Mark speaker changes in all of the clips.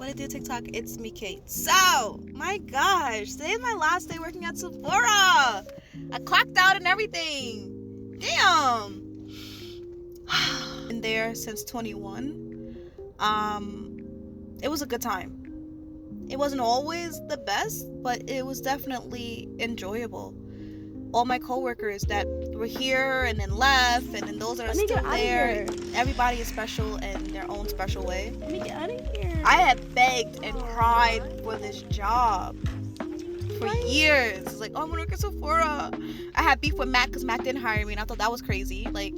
Speaker 1: what it do, TikTok? It's me, Kate. So, my gosh, today's my last day working at Sephora. I clocked out and everything. Damn. Been there since 21. It was a good time. It wasn't always the best, but it was definitely enjoyable. All my coworkers that were here and then left, and then those that are still there, everybody is special in their own special way.
Speaker 2: Let me get out of here.
Speaker 1: I had begged and cried for this job for years. It's like, oh, I'm gonna work at Sephora. I had beef with Mac because Mac didn't hire me, and I thought that was crazy. Like,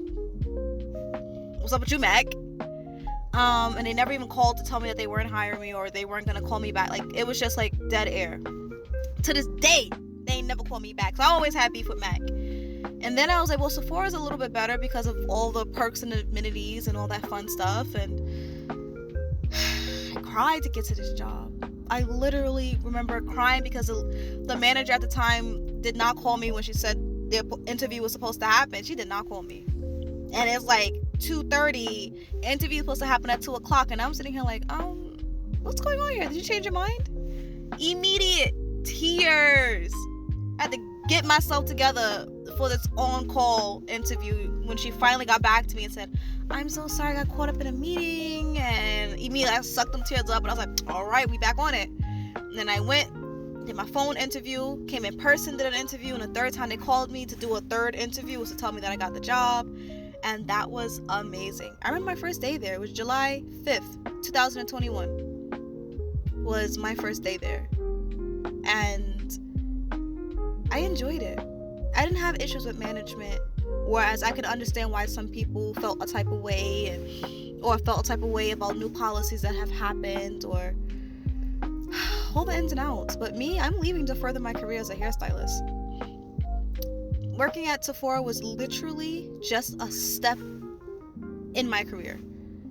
Speaker 1: what's up with you, Mac? And they never even called to tell me that they weren't hiring me or they weren't gonna call me back. Like, it was just like dead air. To this day, they ain't never called me back. So I always had beef with Mac. And then I was like, well, Sephora's a little bit better because of all the perks and amenities and all that fun stuff. And I cried to get to this job. I literally remember crying because the manager at the time did not call me when she said the interview was supposed to happen. She did not call me. And it's like 2:30. Interview supposed to happen at 2:00, and I'm sitting here like, what's going on here? Did you change your mind? Immediate tears. I had to get myself together for this on-call interview when she finally got back to me and said, I'm so sorry, I got caught up in a meeting, and immediately I sucked them tears up, and I was like, all right, we back on it. And then I went, did my phone interview, came in person, did an interview, and the third time they called me to do a third interview was to tell me that I got the job. And that was amazing. I remember my first day there. It was July 5th, 2021 was my first day there. And I enjoyed it. I didn't have issues with management, whereas I could understand why some people felt a type of way or felt a type of way about new policies that have happened or all the ins and outs. But me, I'm leaving to further my career as a hairstylist. Working at Sephora was literally just a step in my career.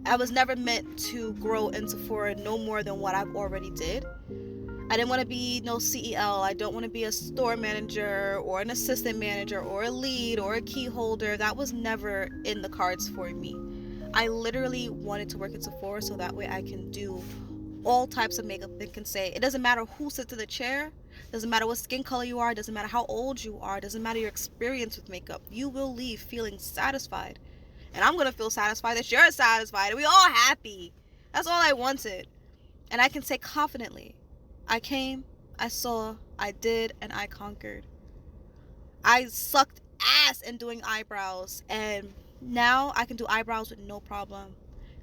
Speaker 1: I was never meant to grow in Sephora no more than what I've already did. I didn't want to be no CEL. I don't want to be a store manager or an assistant manager or a lead or a key holder. That was never in the cards for me. I literally wanted to work at Sephora so that way I can do all types of makeup and can say, it doesn't matter who sits in the chair, doesn't matter what skin color you are, doesn't matter how old you are, doesn't matter your experience with makeup, you will leave feeling satisfied. And I'm gonna feel satisfied that you're satisfied and we all happy. That's all I wanted. And I can say confidently, I came, I saw, I did, and I conquered. I sucked ass in doing eyebrows, and now I can do eyebrows with no problem.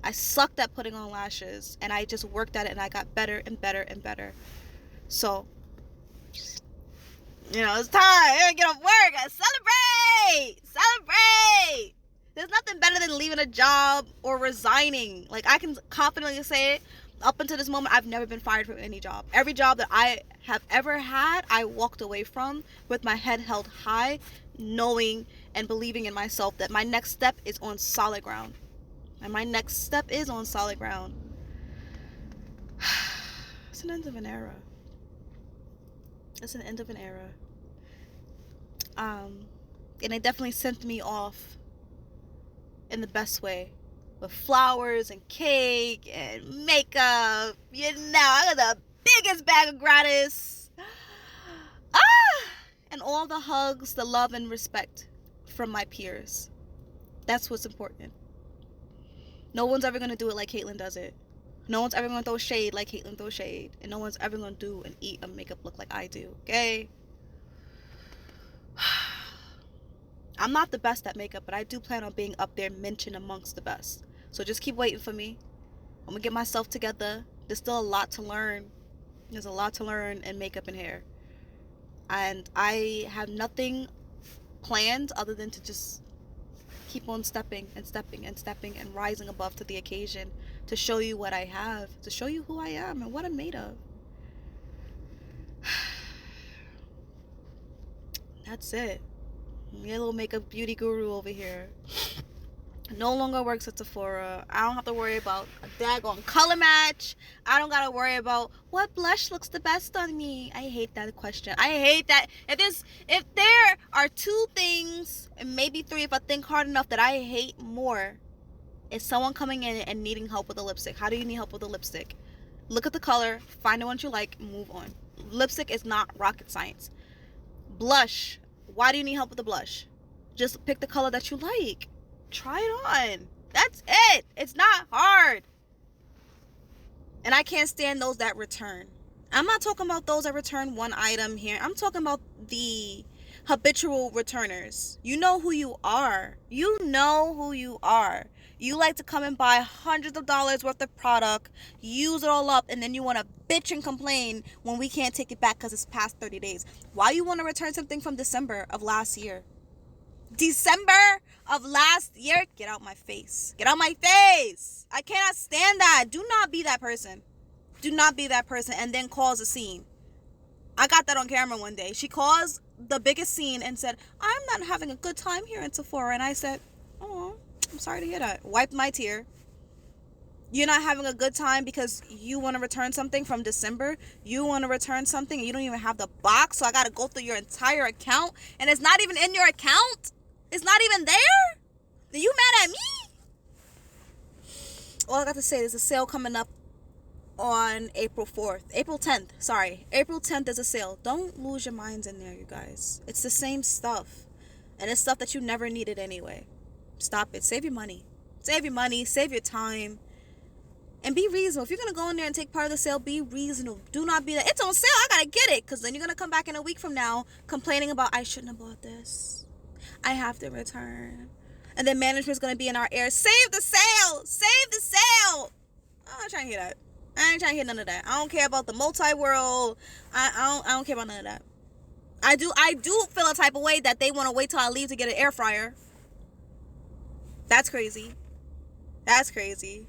Speaker 1: I sucked at putting on lashes, and I just worked at it, and I got better and better and better. So, it's time. I gotta get off work. I celebrate. Celebrate. There's nothing better than leaving a job or resigning. Like, I can confidently say it. Up until this moment, I've never been fired from any job. Every job that I have ever had, I walked away from with my head held high, knowing and believing in myself that my next step is on solid ground. And my next step is on solid ground. It's an end of an era. It's an end of an era. And it definitely sent me off in the best way. With flowers and cake and makeup. I got the biggest bag of gratis. And all the hugs, the love and respect from my peers. That's what's important. No one's ever going to do it like Caitlyn does it. No one's ever going to throw shade like Caitlyn throws shade. And no one's ever going to do and eat a makeup look like I do. Okay? I'm not the best at makeup, but I do plan on being up there mentioned amongst the best. So just keep waiting for me. I'm going to get myself together. There's still a lot to learn. There's a lot to learn in makeup and hair. And I have nothing planned other than to just keep on stepping and stepping and stepping and rising above to the occasion to show you what I have, to show you who I am and what I'm made of. That's it. I'm a little makeup beauty guru over here. No longer works at Sephora. I don't have to worry about a daggone color match. I don't gotta worry about what blush looks the best on me. I hate that question. I hate that. If there are two things, and maybe three if I think hard enough, that I hate more, is someone coming in and needing help with a lipstick. How do you need help with a lipstick? Look at the color, find the one you like, move on. Lipstick is not rocket science. Blush. Why do you need help with the blush? Just pick the color that you like. Try it on. That's it. It's not hard. And I can't stand those that return. I'm not talking about those that return one item here. I'm talking about the habitual returners. You know who you are. You know who you are. You like to come and buy hundreds of dollars worth of product, use it all up, and then you want to bitch and complain when we can't take it back because it's past 30 days. Why you want to return something from December of last year? December of last year? Get out my face. Get out my face. I cannot stand that. Do not be that person. Do not be that person and then cause a scene. I got that on camera one day. She caused the biggest scene and said, I'm not having a good time here in Sephora. And I said, oh, I'm sorry to hear that. Wiped my tear. You're not having a good time because you want to return something from December. You want to return something and you don't even have the box. So I got to go through your entire account and it's not even in your account. It's not even there. Are you mad at me? All I got to say, there's a sale coming up on April 10th. April 10th is a sale. Don't lose your minds in there, you guys. It's the same stuff. And it's stuff that you never needed anyway. Stop it. Save your money. Save your money. Save your time. And be reasonable. If you're going to go in there and take part of the sale, be reasonable. Do not be that, it's on sale, I got to get it. Because then you're going to come back in a week from now complaining about, I shouldn't have bought this. I have to return. And then management's going to be in our ear. Save the sale. Save the sale. I'm not trying to hear that. I ain't trying to hear none of that. I don't care about the multi-world. I don't care about none of that. I do feel a type of way that they want to wait till I leave to get an air fryer. That's crazy. That's crazy.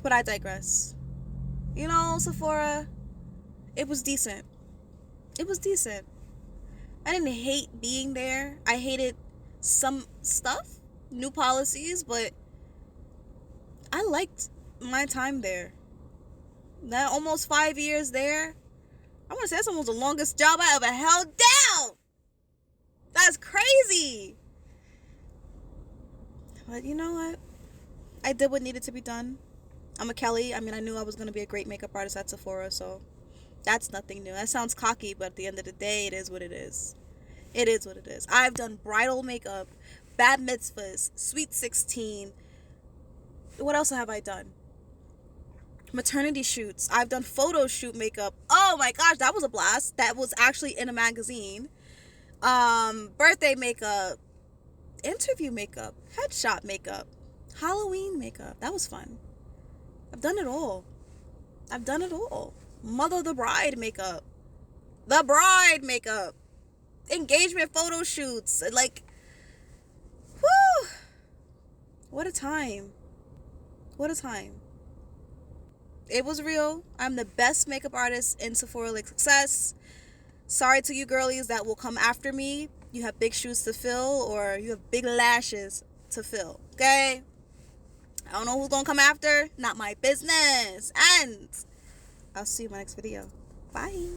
Speaker 1: But I digress. You know, Sephora, it was decent. It was decent. I didn't hate being there. I hated some stuff, new policies, but I liked my time there. That almost 5 years there, I want to say that's almost the longest job I ever held down. That's crazy. But you know what? I did what needed to be done. I'm a Kelly. I mean, I knew I was going to be a great makeup artist at Sephora, so that's nothing new. That sounds cocky, but at the end of the day, it is what it is. It is what it is. I've done bridal makeup, bat mitzvahs, sweet 16. What else have I done? Maternity shoots. I've done photo shoot makeup. Oh my gosh, that was a blast. That was actually in a magazine. Birthday makeup, interview makeup, headshot makeup, Halloween makeup. That was fun. I've done it all. I've done it all. Mother of the bride makeup. The bride makeup. Engagement photo shoots. Like, whew. What a time. What a time. It was real. I'm the best makeup artist in Sephora Lake Success. Sorry to you girlies that will come after me. You have big shoes to fill or you have big lashes to fill. Okay? I don't know who's going to come after. Not my business. And I'll see you in my next video. Bye.